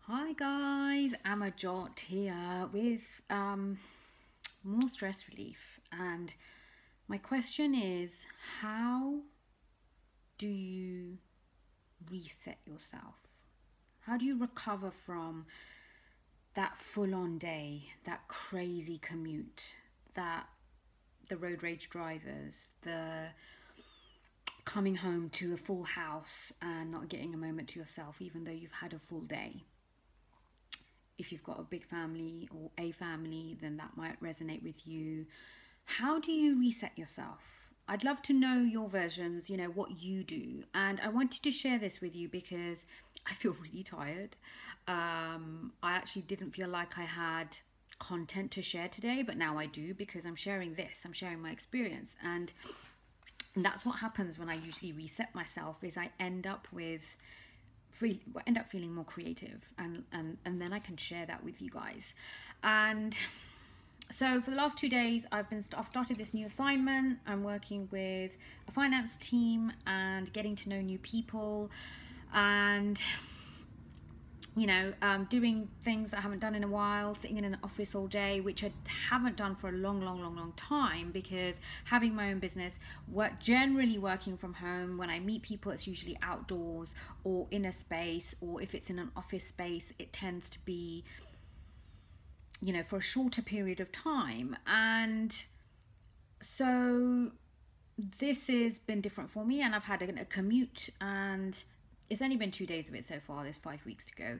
Hi guys, Amajot here with more stress relief, and my question is, how do you reset yourself? How do you recover from that full-on day, that crazy commute, that the road rage drivers, the coming home to a full house and not getting a moment to yourself even though you've had a full day? If you've got a big family or a family, then that might resonate with you. How do you reset yourself? I'd love to know your versions, what you do. And I wanted to share this with you because I feel really tired. I actually didn't feel like I had content to share today, but now I do because I'm sharing this. I'm sharing my experience. And that's what happens when I usually reset myself is I end up feeling more creative, and then I can share that with you guys. And so for the last 2 days I've started this new assignment. I'm working with a finance team and getting to know new people, and doing things that I haven't done in a while, sitting in an office all day, which I haven't done for a long time, because having my own business, generally working from home, when I meet people, it's usually outdoors or in a space, or if it's in an office space, it tends to be, for a shorter period of time. And so this has been different for me, and I've had a commute, and it's only been 2 days of it so far. There's 5 weeks to go.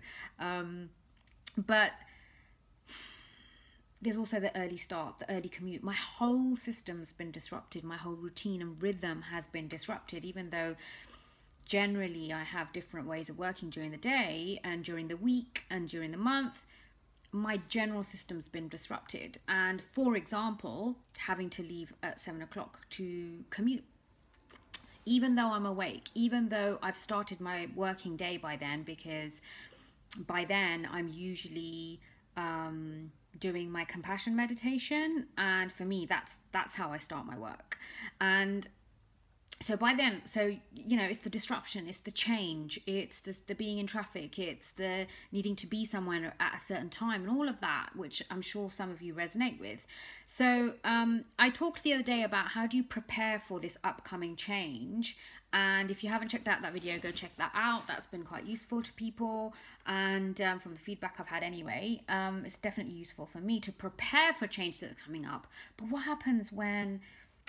But there's also the early start, the early commute. My whole system's been disrupted. My whole routine and rhythm has been disrupted, even though generally I have different ways of working during the day and during the week and during the month. My general system's been disrupted. And for example, having to leave at 7 o'clock to commute, even though I'm awake, even though I've started my working day by then, because by then I'm usually doing my compassion meditation, and for me that's how I start my work. And so by then, it's the disruption, it's the change, it's the being in traffic, it's the needing to be somewhere at a certain time, and all of that, which I'm sure some of you resonate with. So I talked the other day about how do you prepare for this upcoming change. And if you haven't checked out that video, go check that out. That's been quite useful to people. And from the feedback I've had anyway, it's definitely useful for me to prepare for change that's coming up. But what happens when,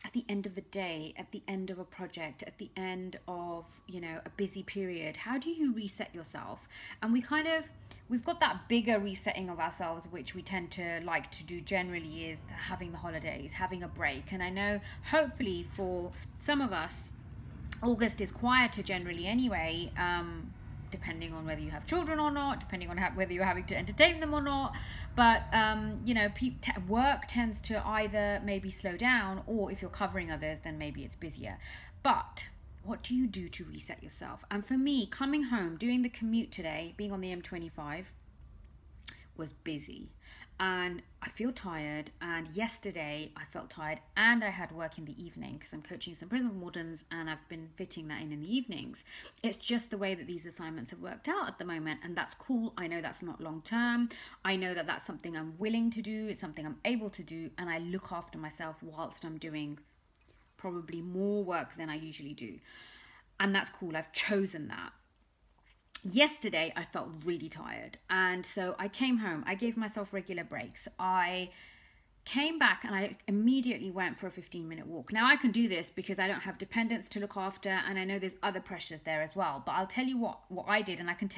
at the end of the day, at the end of a project, at the end of, a busy period, how do you reset yourself? And we've got that bigger resetting of ourselves, which we tend to like to do generally, is having the holidays, having a break. And I know hopefully for some of us, August is quieter generally anyway, depending on whether you have children or not, depending on whether you're having to entertain them or not. But, work tends to either maybe slow down, or if you're covering others, then maybe it's busier. But what do you do to reset yourself? And for me, coming home, doing the commute today, being on the M25, was busy, and I feel tired. And yesterday I felt tired, and I had work in the evening because I'm coaching some prison wardens, and I've been fitting that in the evenings. It's just the way that these assignments have worked out at the moment, and that's cool. I know that's not long term. I know that that's something I'm willing to do. It's something I'm able to do, and I look after myself whilst I'm doing probably more work than I usually do, and that's cool. I've chosen that. Yesterday I felt really tired, and so I came home. I gave myself regular breaks. I came back and I immediately went for a 15-minute walk. Now I can do this because I don't have dependents to look after, and I know there's other pressures there as well, but I'll tell you what I did, and I can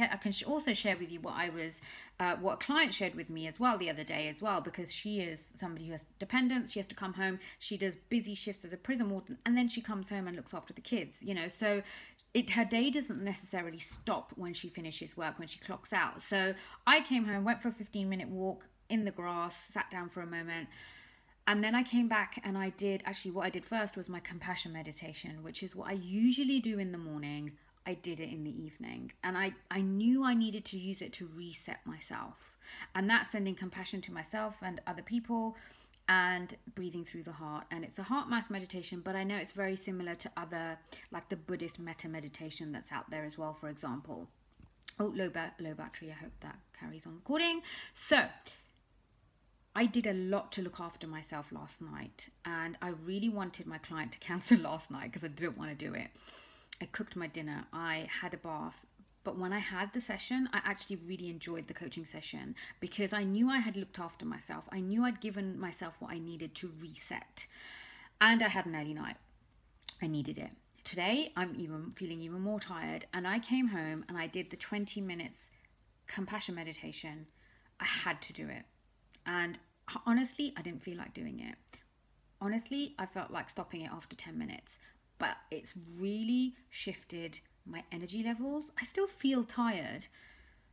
also share with you what a client shared with me as well the other day as well, because she is somebody who has dependents. She has to come home, she does busy shifts as a prison warden, and then she comes home and looks after the kids, so her day doesn't necessarily stop when she finishes work, when she clocks out. So I came home, went for a 15-minute walk in the grass, sat down for a moment, and then I came back and what I did first was my compassion meditation, which is what I usually do in the morning. I did it in the evening, and I knew I needed to use it to reset myself, and that's sending compassion to myself and other people, and breathing through the heart. And it's a heart math meditation, but I know it's very similar to other, like the Buddhist metta meditation that's out there as well, for example. Oh, low battery. I hope that carries on recording. So I did a lot to look after myself last night, and I really wanted my client to cancel last night because I didn't want to do it. I cooked my dinner, I had a bath, but when I had the session, I actually really enjoyed the coaching session because I knew I had looked after myself. I knew I'd given myself what I needed to reset, and I had an early night. I needed it. Today, I'm feeling even more tired, and I came home and I did the 20 minutes compassion meditation. I had to do it. And honestly, I didn't feel like doing it. Honestly, I felt like stopping it after 10 minutes. But it's really shifted my energy levels. I still feel tired,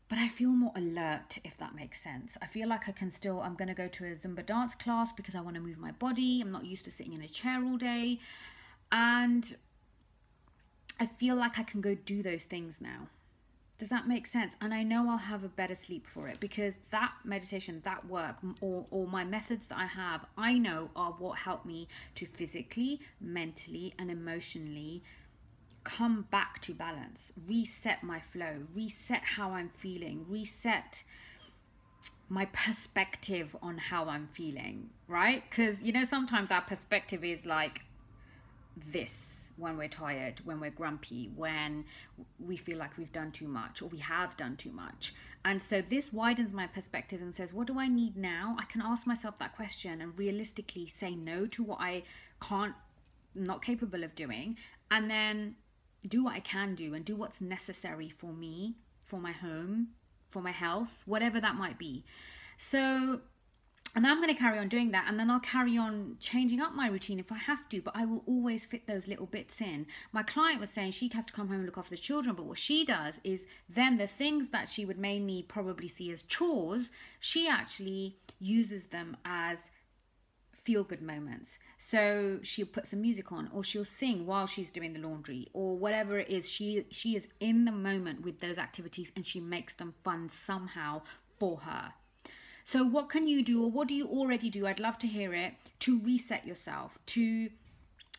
but I feel more alert, if that makes sense. I feel like I'm going to go to a Zumba dance class because I want to move my body. I'm not used to sitting in a chair all day. And I feel like I can go do those things now. Does that make sense? And I know I'll have a better sleep for it because that meditation, that work, or my methods that I have, I know are what help me to physically, mentally, and emotionally come back to balance, reset my flow, reset how I'm feeling, reset my perspective on how I'm feeling, right? Because, you know, sometimes our perspective is like this. When we're tired, when we're grumpy, when we feel like we've done too much or we have done too much. And so this widens my perspective and says, what do I need now? I can ask myself that question and realistically say no to what I not capable of doing, and then do what I can do and do what's necessary for me, for my home, for my health, whatever that might be. So, and I'm going to carry on doing that, and then I'll carry on changing up my routine if I have to, but I will always fit those little bits in. My client was saying she has to come home and look after the children, but what she does is then the things that she would mainly probably see as chores, she actually uses them as feel-good moments. So she'll put some music on, or she'll sing while she's doing the laundry, or whatever it is. She is in the moment with those activities, and she makes them fun somehow for her. So what can you do, or what do you already do? I'd love to hear it, to reset yourself, to,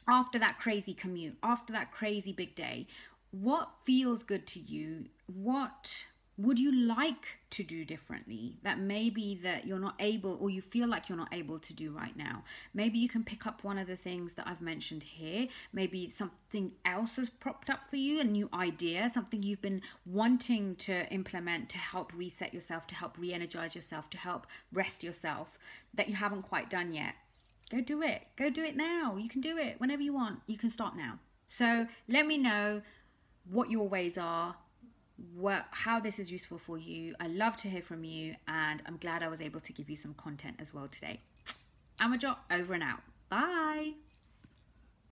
after that crazy commute, after that crazy big day, what feels good to you? What would you like to do differently that maybe that you're not able, or you feel like you're not able to do right now? Maybe you can pick up one of the things that I've mentioned here. Maybe something else has propped up for you, a new idea, something you've been wanting to implement to help reset yourself, to help re-energize yourself, to help rest yourself that you haven't quite done yet. Go do it. Go do it now. You can do it whenever you want. You can start now. So let me know what your ways are, how this is useful for you. I love to hear from you, and I'm glad I was able to give you some content as well today. Amajo, over and out. Bye.